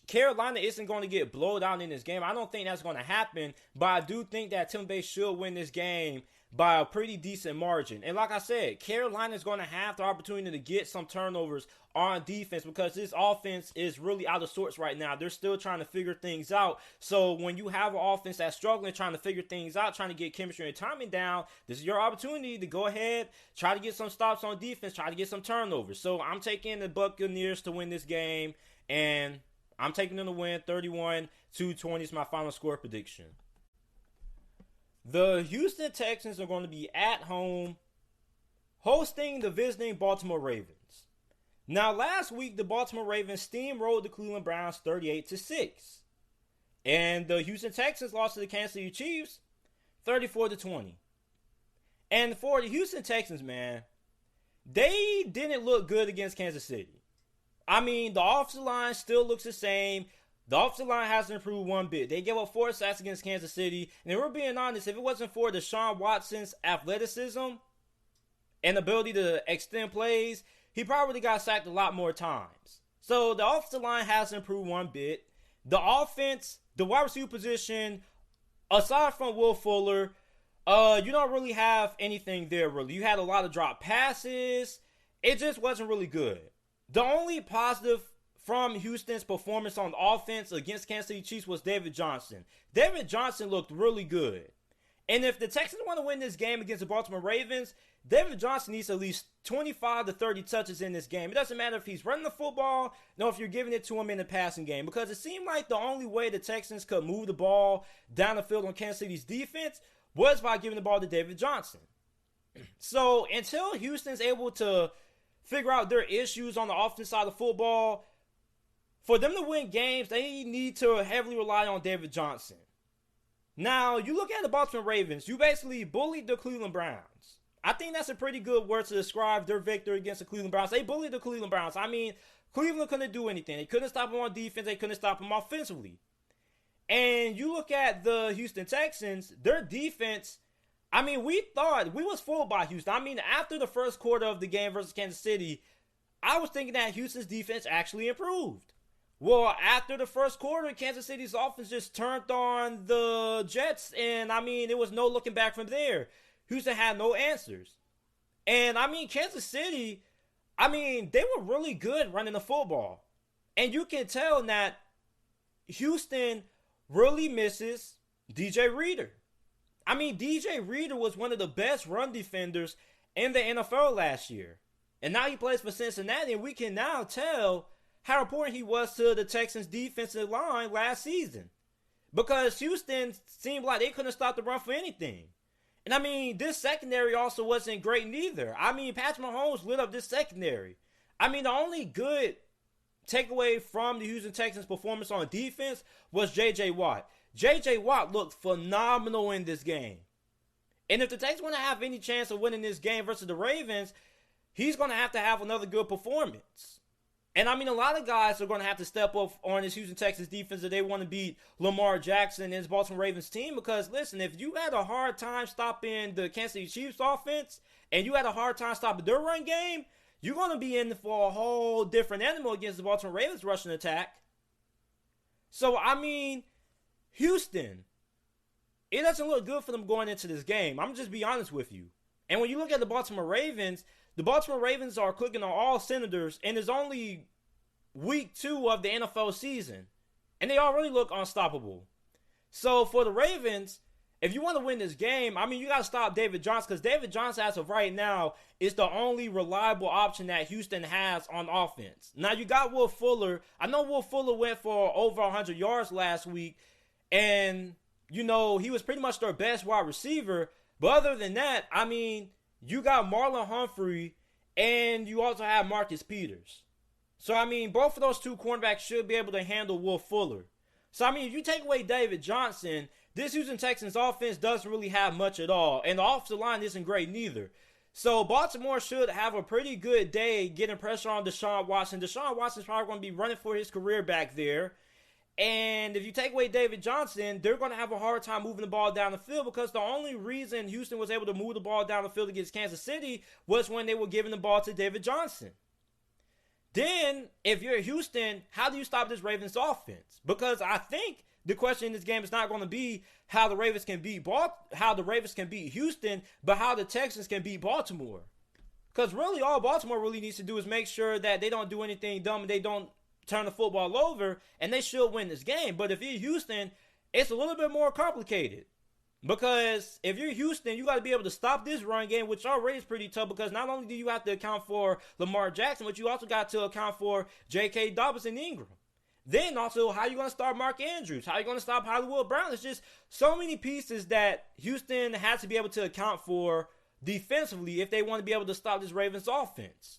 [SPEAKER 1] Carolina isn't going to get blown out in this game. I don't think that's going to happen, but I do think that Tampa Bay should win this game by a pretty decent margin. And like I said, Carolina is going to have the opportunity to get some turnovers on defense because this offense is really out of sorts right now. They're still trying to figure things out. So when you have an offense that's struggling, trying to figure things out, trying to get chemistry and timing down, this is your opportunity to go ahead, try to get some stops on defense, try to get some turnovers. So I'm taking the Buccaneers to win this game, and I'm taking them to win 31-20 is my final score prediction. The Houston Texans are going to be at home hosting the visiting Baltimore Ravens. Now, last week, the Baltimore Ravens steamrolled the Cleveland Browns 38-6. And the Houston Texans lost to the Kansas City Chiefs 34-20. And for the Houston Texans, man, they didn't look good against Kansas City. I mean, the offensive line still looks the same. The offensive line hasn't improved one bit. They gave up 4 sacks against Kansas City. And if we're being honest, if it wasn't for Deshaun Watson's athleticism and ability to extend plays, he probably got sacked a lot more times. So the offensive line hasn't improved one bit. The offense, the wide receiver position, aside from Will Fuller, you don't really have anything there, really. You had a lot of drop passes. It just wasn't really good. The only positive from Houston's performance on offense against Kansas City Chiefs was David Johnson. David Johnson looked really good. And if the Texans want to win this game against the Baltimore Ravens, David Johnson needs at least 25 to 30 touches in this game. It doesn't matter if he's running the football, nor if you're giving it to him in the passing game. Because it seemed like the only way the Texans could move the ball down the field on Kansas City's defense was by giving the ball to David Johnson. So until Houston's able to figure out their issues on the offensive side of football, for them to win games, they need to heavily rely on David Johnson. Now, you look at the Baltimore Ravens, you basically bullied the Cleveland Browns. I think that's a pretty good word to describe their victory against the Cleveland Browns. They bullied the Cleveland Browns. I mean, Cleveland couldn't do anything. They couldn't stop them on defense. They couldn't stop them offensively. And you look at the Houston Texans, their defense, I mean, we was fooled by Houston. I mean, after the first quarter of the game versus Kansas City, I was thinking that Houston's defense actually improved. Well, after the first quarter, Kansas City's offense just turned on the Jets, and I mean, there was no looking back from there. Houston had no answers. And I mean, Kansas City, I mean, they were really good running the football. And you can tell that Houston really misses DJ Reader. I mean, DJ Reader was one of the best run defenders in the NFL last year. And now he plays for Cincinnati, and we can now tell how important he was to the Texans' defensive line last season. Because Houston seemed like they couldn't stop the run for anything. And I mean, this secondary also wasn't great neither. I mean, Patrick Mahomes lit up this secondary. I mean, the only good takeaway from the Houston Texans' performance on defense was J.J. Watt. J.J. Watt looked phenomenal in this game. And if the Texans want to have any chance of winning this game versus the Ravens, he's going to have another good performance. And I mean, a lot of guys are going to have to step up on this Houston Texans defense if they want to beat Lamar Jackson and his Baltimore Ravens team. Because listen, if you had a hard time stopping the Kansas City Chiefs offense and you had a hard time stopping their run game, you're going to be in for a whole different animal against the Baltimore Ravens rushing attack. So, I mean, Houston, it doesn't look good for them going into this game. I'm just be honest with you. And when you look at the Baltimore Ravens are clicking on all cylinders, and it's only week 2 of the NFL season. And they already look unstoppable. So for the Ravens, if you want to win this game, I mean, you got to stop David Johnson, because David Johnson, as of right now, is the only reliable option that Houston has on offense. Now, you got Will Fuller. I know Will Fuller went for over 100 yards last week, and, you know, he was pretty much their best wide receiver. But other than that, I mean, you got Marlon Humphrey, and you also have Marcus Peters. So, I mean, both of those two cornerbacks should be able to handle Will Fuller. So, I mean, if you take away David Johnson, this Houston Texans offense doesn't really have much at all. And the offensive line isn't great neither. So, Baltimore should have a pretty good day getting pressure on Deshaun Watson. Deshaun Watson's probably going to be running for his career back there. And if you take away David Johnson, they're going to have a hard time moving the ball down the field, because the only reason Houston was able to move the ball down the field against Kansas City was when they were giving the ball to David Johnson. Then, if you're Houston, how do you stop this Ravens offense? Because I think the question in this game is not going to be how the Ravens can beat Houston, but how the Texans can beat Baltimore. Because really, all Baltimore really needs to do is make sure that they don't do anything dumb and they don't turn the football over, and they should win this game. But if you're Houston, it's a little bit more complicated. Because if you're Houston, you got to be able to stop this run game, which already is pretty tough, because not only do you have to account for Lamar Jackson, but you also got to account for J.K. Dobbins and Ingram. Then also, how are you going to start Mark Andrews? How are you going to stop Hollywood Brown? It's just so many pieces that Houston has to be able to account for defensively if they want to be able to stop this Ravens offense.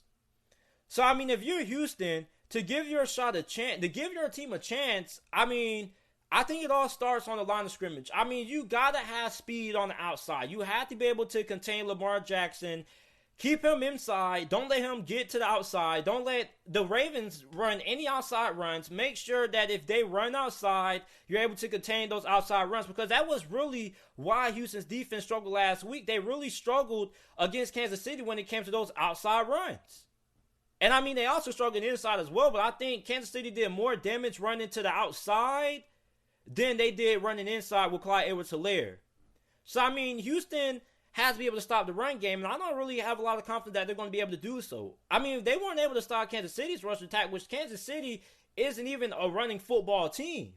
[SPEAKER 1] So, I mean, if you're Houston, to give your team a chance, I mean, I think it all starts on the line of scrimmage. I mean, you got to have speed on the outside. You have to be able to contain Lamar Jackson. Keep him inside. Don't let him get to the outside. Don't let the Ravens run any outside runs. Make sure that if they run outside, you're able to contain those outside runs, because that was really why Houston's defense struggled last week. They really struggled against Kansas City when it came to those outside runs. And I mean, they also struggled inside as well, but I think Kansas City did more damage running to the outside than they did running inside with Clyde Edwards-Helaire. So, I mean, Houston has to be able to stop the run game, and I don't really have a lot of confidence that they're going to be able to do so. I mean, if they weren't able to stop Kansas City's rush attack, which Kansas City isn't even a running football team.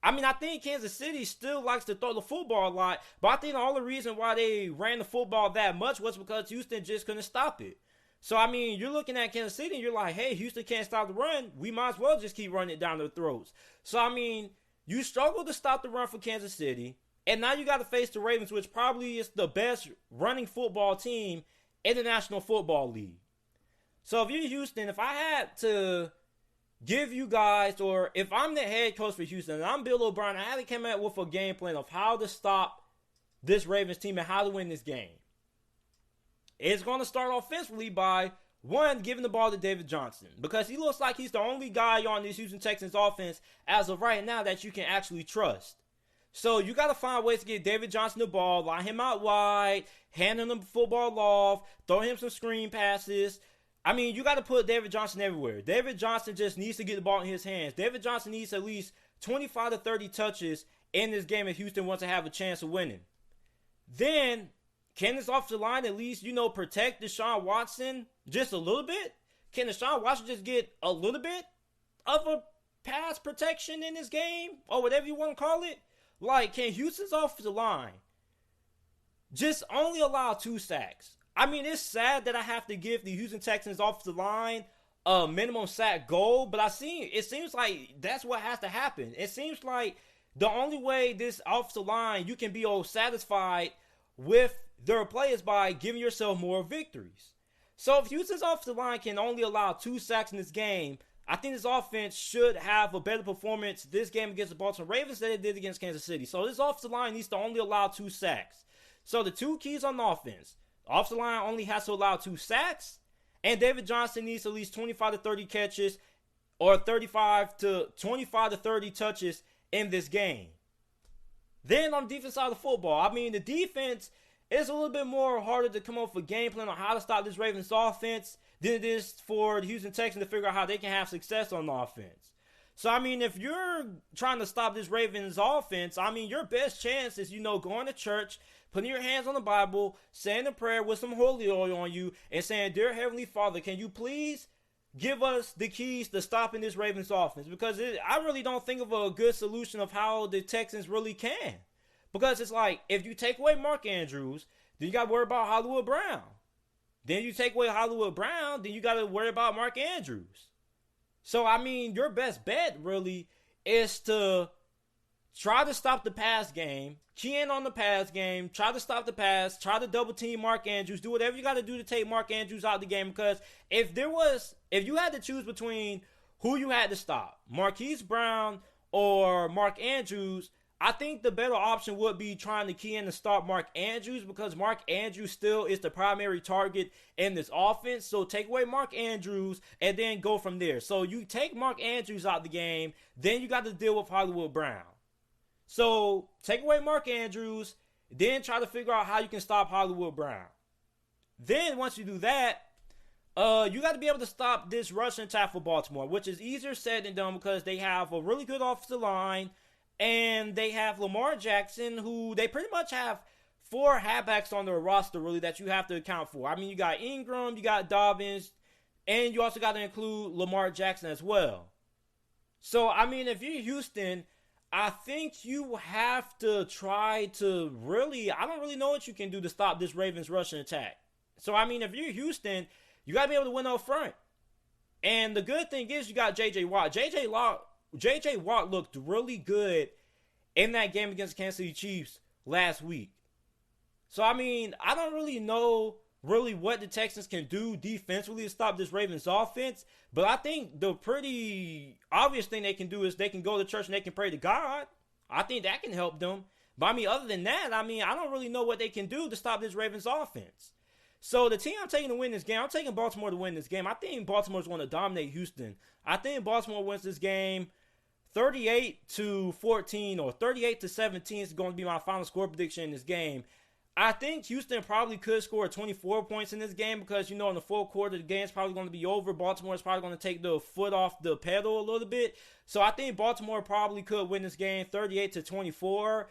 [SPEAKER 1] I mean, I think Kansas City still likes to throw the football a lot, but I think the only reason why they ran the football that much was because Houston just couldn't stop it. So, I mean, you're looking at Kansas City and you're like, hey, Houston can't stop the run. We might as well just keep running it down their throats. So, I mean, you struggle to stop the run for Kansas City. And now you got to face the Ravens, which probably is the best running football team in the National Football League. So if you're Houston, if I had to give you guys, or if I'm the head coach for Houston and I'm Bill O'Brien, I had to come up with a game plan of how to stop this Ravens team and how to win this game. It's going to start offensively by, one, giving the ball to David Johnson, because he looks like he's the only guy on this Houston Texans offense as of right now that you can actually trust. So you got to find ways to get David Johnson the ball, line him out wide, hand him the football off, throw him some screen passes. I mean, you got to put David Johnson everywhere. David Johnson just needs to get the ball in his hands. David Johnson needs at least 25 to 30 touches in this game if Houston wants to have a chance of winning. Then, can this offensive line at least, protect Deshaun Watson just a little bit? Can Deshaun Watson just get a little bit of a pass protection in this game, or whatever you want to call it? Like, can Houston's offensive line just only allow 2 sacks? I mean, it's sad that I have to give the Houston Texans offensive line a minimum sack goal, but it seems like that's what has to happen. It seems like the only way this offensive line, you can be satisfied with their play is by giving yourself more victories. So if Houston's offensive line can only allow 2 sacks in this game, I think this offense should have a better performance this game against the Baltimore Ravens than it did against Kansas City. So this offensive line needs to only allow 2 sacks. So the 2 keys on offense. The offensive line only has to allow 2 sacks, and David Johnson needs at least 25 to 30 catches or 25 to 30 touches in this game. Then on the defense side of the football, I mean, the defense is a little bit more harder to come up with a game plan on how to stop this Ravens offense than it is for the Houston Texans to figure out how they can have success on the offense. So, I mean, if you're trying to stop this Ravens offense, I mean, your best chance is, going to church, putting your hands on the Bible, saying a prayer with some holy oil on you, and saying, Dear Heavenly Father, can you please give us the keys to stopping this Ravens offense? Because I really don't think of a good solution of how the Texans really can. Because it's like, if you take away Mark Andrews, then you got to worry about Hollywood Brown. Then you take away Hollywood Brown, then you got to worry about Mark Andrews. So, I mean, your best bet really is to try to stop the pass game, key in on the pass game, try to stop the pass, try to double team Mark Andrews, do whatever you got to do to take Mark Andrews out of the game. Because if you had to choose between who you had to stop, Marquise Brown or Mark Andrews, I think the better option would be trying to key in to stop Mark Andrews, because Mark Andrews still is the primary target in this offense. So take away Mark Andrews and then go from there. So you take Mark Andrews out of the game, then you got to deal with Hollywood Brown. So take away Mark Andrews, then try to figure out how you can stop Hollywood Brown. Then once you do that, you got to be able to stop this rushing attack for Baltimore, which is easier said than done because they have a really good offensive line. And they have Lamar Jackson, who they pretty much have 4 halfbacks on their roster, really, that you have to account for. I mean, you got Ingram, you got Dobbins, and you also got to include Lamar Jackson as well. So, I mean, if you're Houston, I think you have to try to I don't really know what you can do to stop this Ravens rushing attack. So, I mean, if you're Houston, you got to be able to win up front. And the good thing is you got J.J. Watt. J.J. Watt looked really good in that game against the Kansas City Chiefs last week. So, I mean, I don't really know what the Texans can do defensively to stop this Ravens offense. But I think the pretty obvious thing they can do is they can go to church and they can pray to God. I think that can help them. But I mean, other than that, I mean, I don't really know what they can do to stop this Ravens offense. So the team I'm taking to win this game, I'm taking Baltimore to win this game. I think Baltimore's going to dominate Houston. I think Baltimore wins this game 38-14 or 38-17 is going to be my final score prediction in this game. I think Houston probably could score 24 points in this game because, in the fourth quarter, the game's probably going to be over. Baltimore is probably going to take the foot off the pedal a little bit. So I think Baltimore probably could win this game 38-24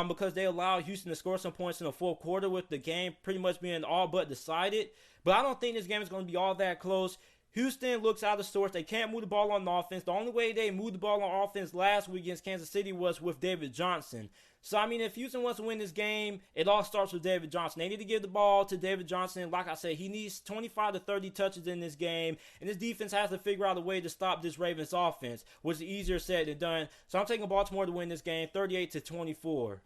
[SPEAKER 1] because they allowed Houston to score some points in the fourth quarter with the game pretty much being all but decided. But I don't think this game is going to be all that close. Houston looks out of sorts. They can't move the ball on offense. The only way they moved the ball on offense last week against Kansas City was with David Johnson. So, I mean, if Houston wants to win this game, it all starts with David Johnson. They need to give the ball to David Johnson. Like I said, he needs 25 to 30 touches in this game. And this defense has to figure out a way to stop this Ravens offense, which is easier said than done. So I'm taking Baltimore to win this game 38-24.